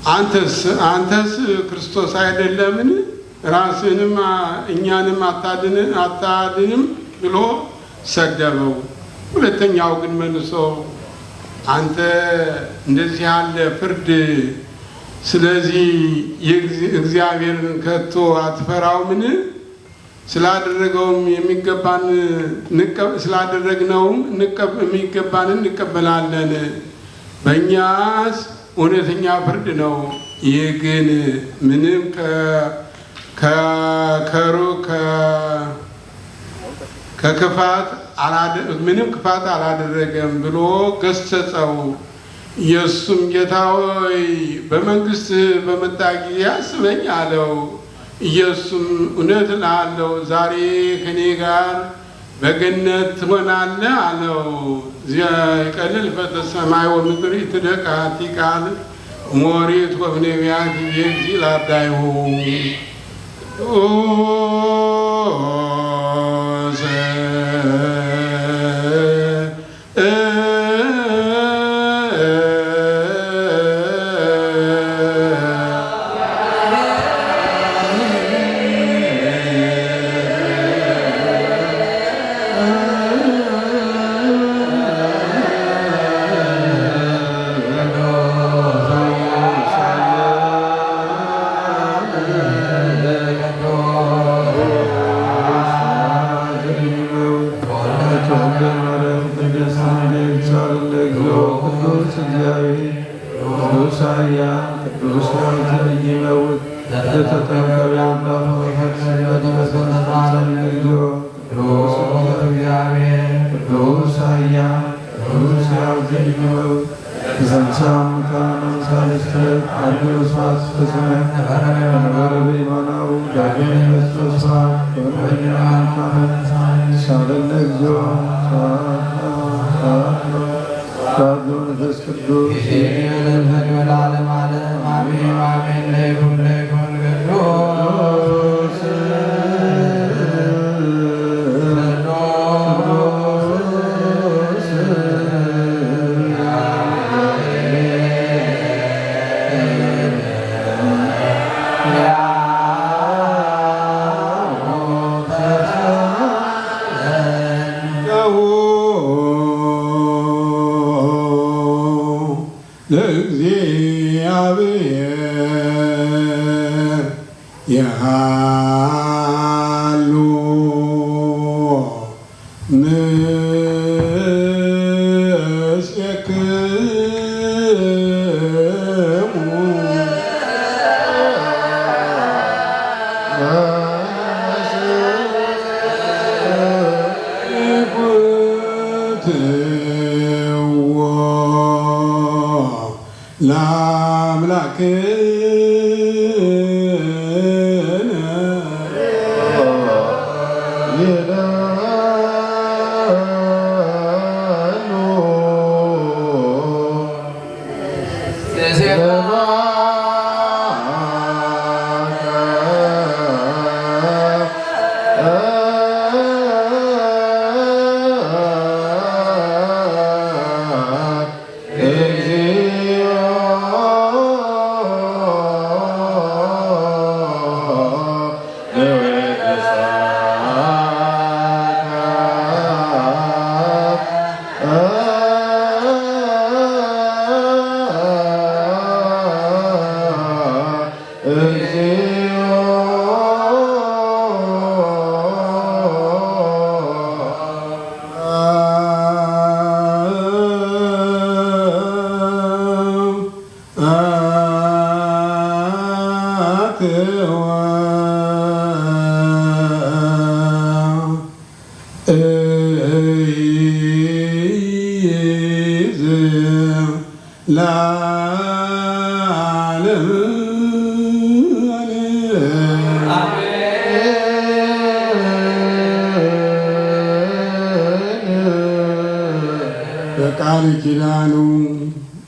አንተስ ክርስቶስ አይደለምን? ራስህንም እኛንም አታድንም ብሎ ሰደበው። ሁለተኛው ግን መልሶ አንተ እንደዚህ ያለ ፍርድ ስለዚህ እግዚአብሔርን ከቶ አትፈራውምን? ስላደረገውም ስላደረግነውም የሚገባንን እንቀበላለን። በእኛስ እውነተኛ ፍርድ ነው። ይህ ግን ምንም ክፋት አላደረገም ብሎ ገሰጸው። ኢየሱስም ጌታ ሆይ በመንግስት በመጣ ጊዜ አስበኝ አለው። ኢየሱስም እውነት እልሃለሁ ዛሬ ከኔ ጋር በገነት ትሆናለህ አለው። ይቀልል ፈተ ሰማይ ወምድር ይትደቃቲ ቃል ሞሪት ወብነቢያት ይእቲ ላርዳይሁ በቃል ኪዳኑ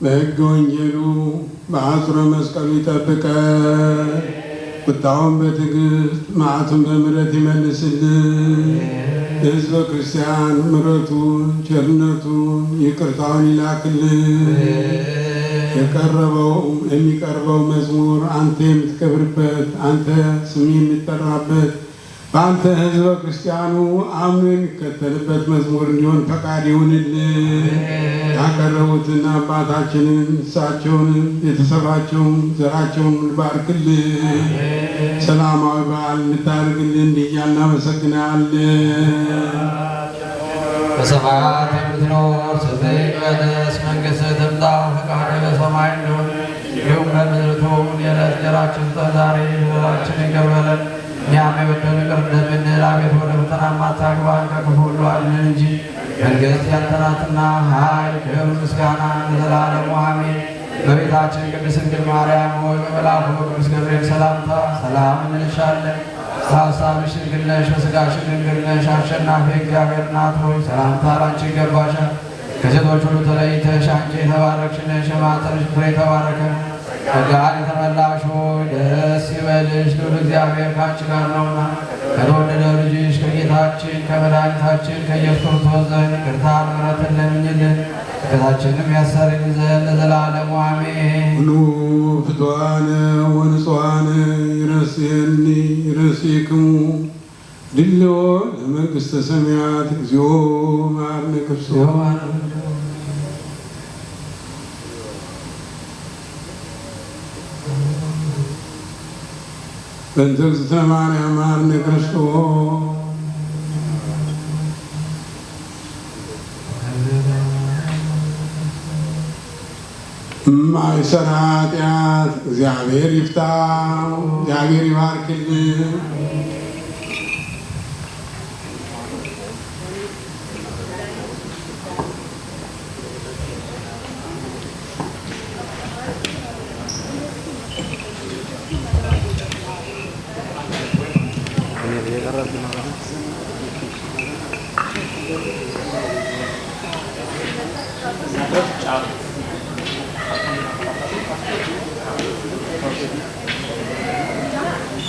በሕገ ወንጌሉ በአጽረ መስቀሉ ይጠብቀን። ቁጣውን በትዕግስት መዓቱን በምሕረት ይመልስልን። ለሕዝበ ክርስቲያን ምሕረቱን ቸርነቱን ይቅርታውን ይላክልን። የሚቀርበው መዝሙር አንተ የምትከብርበት አንተ ስም የሚጠራበት በአንተ ሕዝበ ክርስቲያኑ አምኖ የሚከተልበት መዝሙር እንዲሆን ፈቃድ ይሁንልን። ያቀረቡትን አባታችንን እሳቸውን ቤተሰባቸውን ዘራቸውን ባርክልን። ሰላማዊ በዓል እንድታደርግልን እንዲያልን እናመሰግናለን። በሰማያት የምትኖር ስምህ ይቀደስ፣ መንግሥትህ ትምጣ፣ ፈቃድህ በሰማይ እንደሆነ እንዲሁም በምድር ትሁን። የዕለት እንጀራችንን ስጠን ዛሬ፣ በደላችንን ይቅር በለን እኛም የበደሉንን ይቅር እንደምንል፣ አቤቱ ወደ ፈተና አታግባን ከክፉ ሁሉ አድነን እንጂ መንግሥት ያንተ ናትና፣ ኃይል፣ ክብር፣ ምስጋና ለዘላለሙ አሜን። እመቤታችን ቅድስት ድንግል ማርያም ሆይ በመልአኩ በቅዱስ ገብርኤል ሰላምታ ሰላም እንልሻለን። በሐሳብሽ ድንግል ነሽ፣ በሥጋሽም ድንግል ነሽ። አሸናፊ እግዚአብሔር እናት ሆይ ሰላምታ ላንቺ ይገባሻል። ከሴቶች ሁሉ ተለይተሽ አንቺ የተባረክሽ ነሽ፣ የማኅፀንሽ ፍሬ የተባረከ ነው። ጸጋን የተመላሽ ሆይ ደስ ይበልሽ፣ ልዑል እግዚአብሔር ከአንቺ ጋር ነውና ከተወደደው ልጅሽ ከጌታችን ከመድኃኒታችን ከኢየሱስ ክርስቶስ ዘንድ ይቅርታን ምሕረትን ለምኝልን ኃጢአታችንንም ያስተሰርይልን ዘንድ ለዘላለሙ አሜን። ሁሉ ፍቱሐነ ወንጹሐነ ይረስየኒ ይረስይክሙ ድልዎ ለመንግሥተ ሰማያት እግዚኦ መሐረነ ክርስቶስ በእንተ እግዝእትነ ማርያም መሐረነ ክርስቶስ ማይሰራ ኃጢአት እግዚአብሔር ይፍታ። እግዚአብሔር ይባርክልን።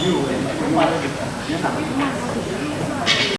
You